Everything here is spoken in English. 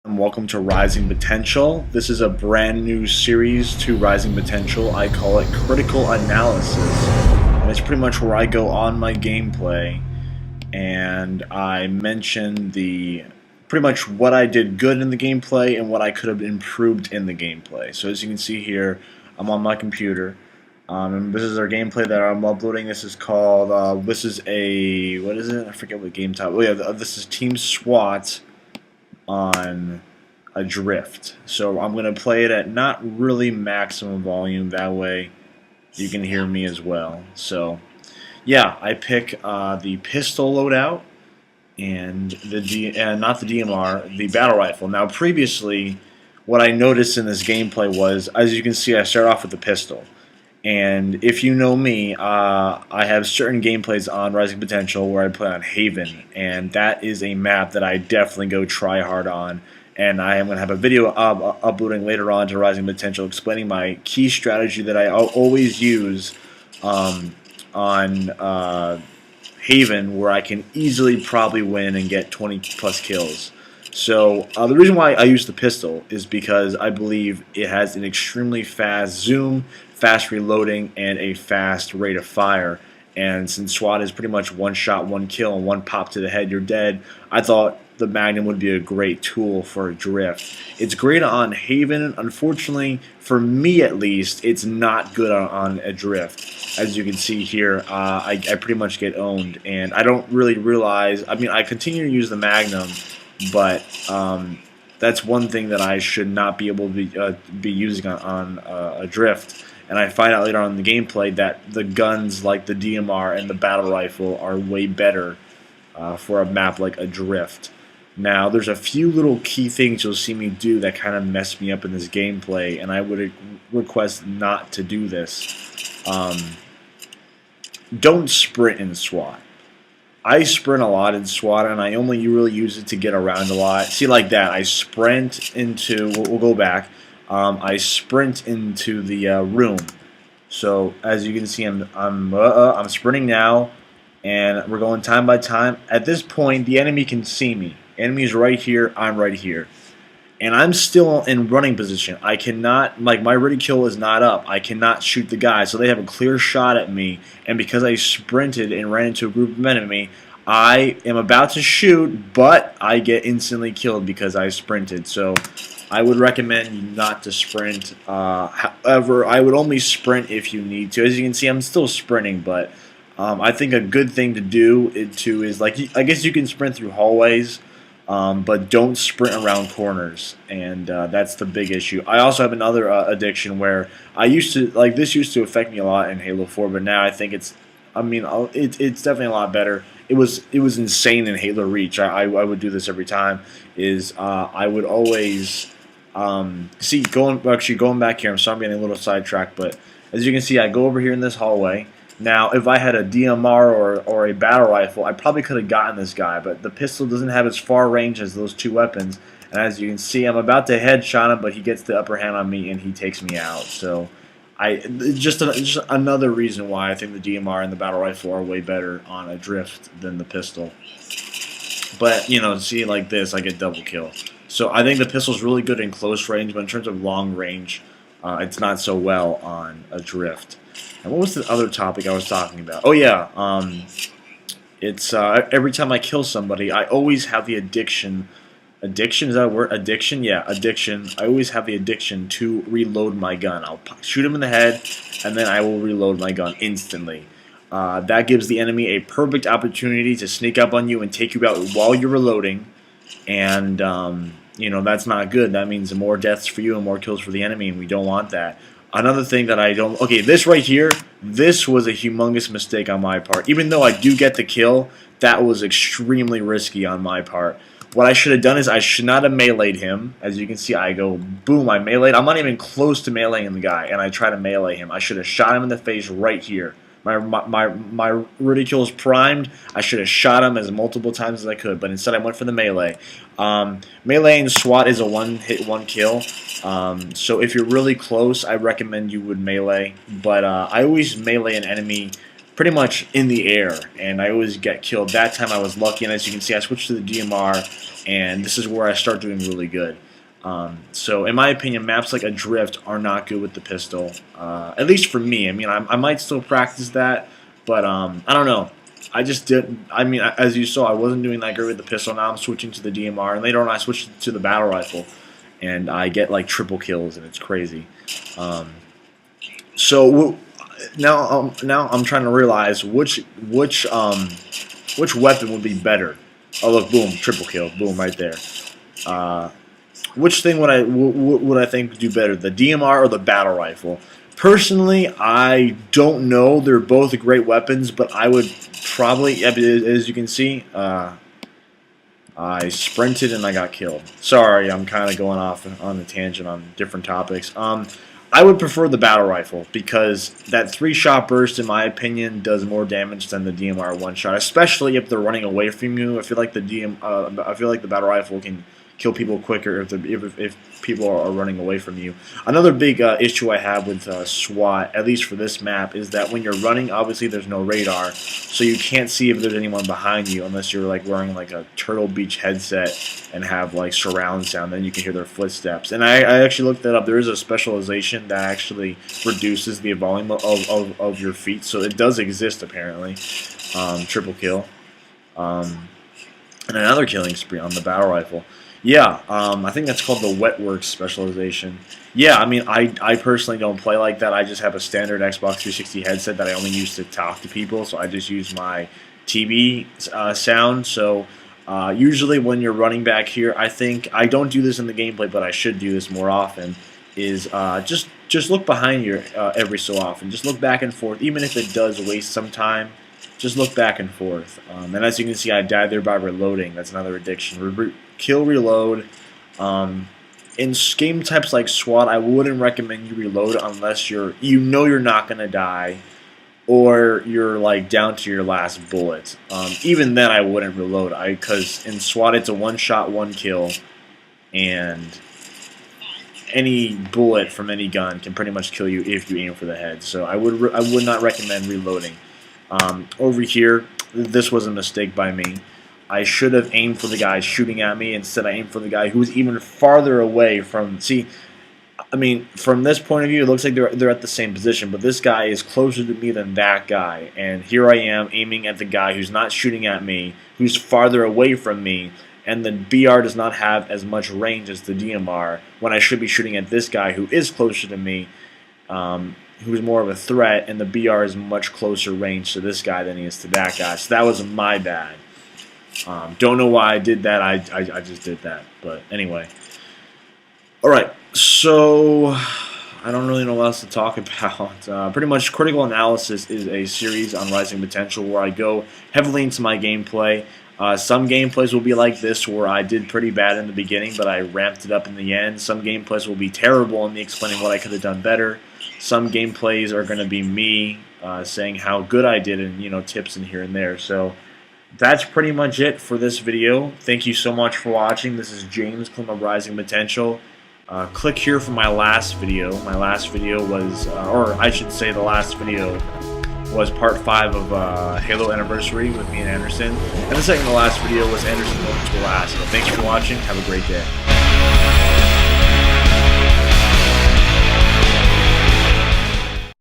And welcome to Rising Potential. This is a brand new series to Rising Potential. I call it Critical Analysis. And it's pretty much where I go on my gameplay and I mention pretty much what I did good in the gameplay and what I could have improved in the gameplay. So as you can see here, I'm on my computer. And this is our gameplay that I'm uploading. This is called, what is it? I forget what game type. Oh yeah, this is Team SWAT on Adrift. So I'm going to play it at not really maximum volume, that way you can hear me as well. So yeah, I pick the pistol loadout and not the DMR, the battle rifle. Now previously, what I noticed in this gameplay was, as you can see, I start off with the pistol. And if you know me, I have certain gameplays on Rising Potential where I play on Haven, and that is a map that I definitely go try hard on. And I am going to have a video uploading later on to Rising Potential explaining my key strategy that I always use on Haven, where I can easily probably win and get 20 plus kills. So the reason why I use the pistol is because I believe it has an extremely fast zoom, fast reloading, and a fast rate of fire. And since SWAT is pretty much one shot, one kill, and one pop to the head, you're dead, I thought the Magnum would be a great tool for Adrift. It's great on Haven. Unfortunately, for me at least, it's not good on Adrift. As you can see here, I pretty much get owned, and I don't really realize, I mean, I continue to use the Magnum, but that's one thing that I should not be able to be using on Adrift. And I find out later on in the gameplay that the guns like the DMR and the battle rifle are way better for a map like Adrift. Now, there's a few little key things you'll see me do that kind of mess me up in this gameplay, and I would request not to do this. Don't sprint in SWAT. I sprint a lot in SWAT, and I only really use it to get around a lot. See, like that, I sprint into, we'll go back, I sprint into the room. So, as you can see, I'm sprinting now, and we're going time by time. At this point, the enemy can see me. Enemy's right here, I'm right here. And I'm still in running position. I cannot, like, my ready kill is not up. I cannot shoot the guy, so they have a clear shot at me. And because I sprinted and ran into a group of enemy, I am about to shoot, but I get instantly killed because I sprinted. So I would recommend not to sprint. However, I would only sprint if you need to. As you can see, I'm still sprinting, but I think a good thing to do is, like, I guess you can sprint through hallways, but don't sprint around corners, and that's the big issue. I also have another addiction where this used to affect me a lot in Halo 4, but now I think it's definitely a lot better. It was insane in Halo Reach. I would do this every time. I would always going back here. I'm sorry I'm getting a little sidetracked, but as you can see, I go over here in this hallway. Now, if I had a DMR or a battle rifle, I probably could have gotten this guy, but the pistol doesn't have as far range as those two weapons. And as you can see, I'm about to headshot him, but he gets the upper hand on me and he takes me out. So, just another reason why I think the DMR and the battle rifle are way better on Adrift than the pistol. But, you know, see, like this, I get double kill. So I think the pistol's really good in close range, but in terms of long range, it's not so well on Adrift. And what was the other topic I was talking about? Oh yeah, it's every time I kill somebody, I always have the addiction. Addiction, is that a word? Addiction? Yeah, addiction. I always have the addiction to reload my gun. I'll shoot him in the head, and then I will reload my gun instantly. That gives the enemy a perfect opportunity to sneak up on you and take you out while you're reloading. And you know, that's not good. That means more deaths for you and more kills for the enemy, and we don't want that. Another thing that I don't... Okay, this right here, this was a humongous mistake on my part. Even though I do get the kill, that was extremely risky on my part. What I should have done is I should not have meleeed him. As you can see, I go, boom, I meleeed. I'm not even close to meleeing the guy, and I try to melee him. I should have shot him in the face right here. My ridicule is primed. I should have shot him as multiple times as I could, but instead I went for the melee. Melee and SWAT is a one-hit, one-kill. So if you're really close, I recommend you would melee. But I always melee an enemy pretty much in the air, and I always get killed. That time I was lucky, and as you can see, I switched to the DMR, and this is where I start doing really good. So in my opinion, maps like Adrift are not good with the pistol, at least for me. I mean, I might still practice that, but I don't know. I just did. I mean, as you saw, I wasn't doing that great with the pistol. Now I'm switching to the DMR, and later on I switched to the battle rifle, and I get like triple kills, and it's crazy. So now I'm trying to realize which weapon would be better. Oh look, boom, triple kill, boom, right there. Which thing would I think would do better, the DMR or the battle rifle? Personally, I don't know. They're both great weapons, but I would probably, as you can see, I sprinted and I got killed. Sorry, I'm kind of going off on a tangent on different topics. I would prefer the battle rifle because that 3-shot burst, in my opinion, does more damage than the DMR 1-shot, especially if they're running away from you. I feel like the battle rifle can kill people quicker if people are running away from you. Another big issue I have with SWAT, at least for this map, is that when you're running, obviously there's no radar, so you can't see if there's anyone behind you unless you're like wearing like a Turtle Beach headset and have like surround sound. Then you can hear their footsteps. And I actually looked that up. There is a specialization that actually reduces the volume of your feet, so it does exist apparently. Triple kill. And another killing spree on the battle rifle. Yeah, I think that's called the Wetworks specialization. Yeah, I mean, I personally don't play like that. I just have a standard Xbox 360 headset that I only use to talk to people, so I just use my TV sound. So usually when you're running back here, I think, I don't do this in the gameplay, but I should do this more often, is just look behind you every so often. Just look back and forth, even if it does waste some time. Just look back and forth. And as you can see, I died there by reloading. That's another addiction. Kill, reload. In game types like SWAT, I wouldn't recommend you reload unless you know you're not going to die or you're like down to your last bullet. Even then, I wouldn't reload because in SWAT, it's a 1-shot, 1-kill, and any bullet from any gun can pretty much kill you if you aim for the head. So I would not recommend reloading. Over here, this was a mistake by me. I should have aimed for the guy shooting at me. Instead, I aimed for the guy who was even farther away from... See, I mean, from this point of view, it looks like they're at the same position, but this guy is closer to me than that guy. And here I am aiming at the guy who's not shooting at me, who's farther away from me, and the BR does not have as much range as the DMR, when I should be shooting at this guy who is closer to me, who's more of a threat, and the BR is much closer range to this guy than he is to that guy. So that was my bad. Don't know why I did that. I just did that. But anyway. Alright, so I don't really know what else to talk about. Pretty much Critical Analysis is a series on Rising Potential where I go heavily into my gameplay. Some gameplays will be like this where I did pretty bad in the beginning, but I ramped it up in the end. Some gameplays will be terrible and me explaining what I could have done better. Some gameplays are going to be me saying how good I did and, you know, tips in here and there. So that's pretty much it for this video. Thank you so much for watching. This is James of Rising Potential. Click here for my last video. My last video was, or I should say the last video was part 5 of Halo Anniversary with me and Anderson. And the second to last video was Anderson going to Alaska. Thanks for watching. Have a great day.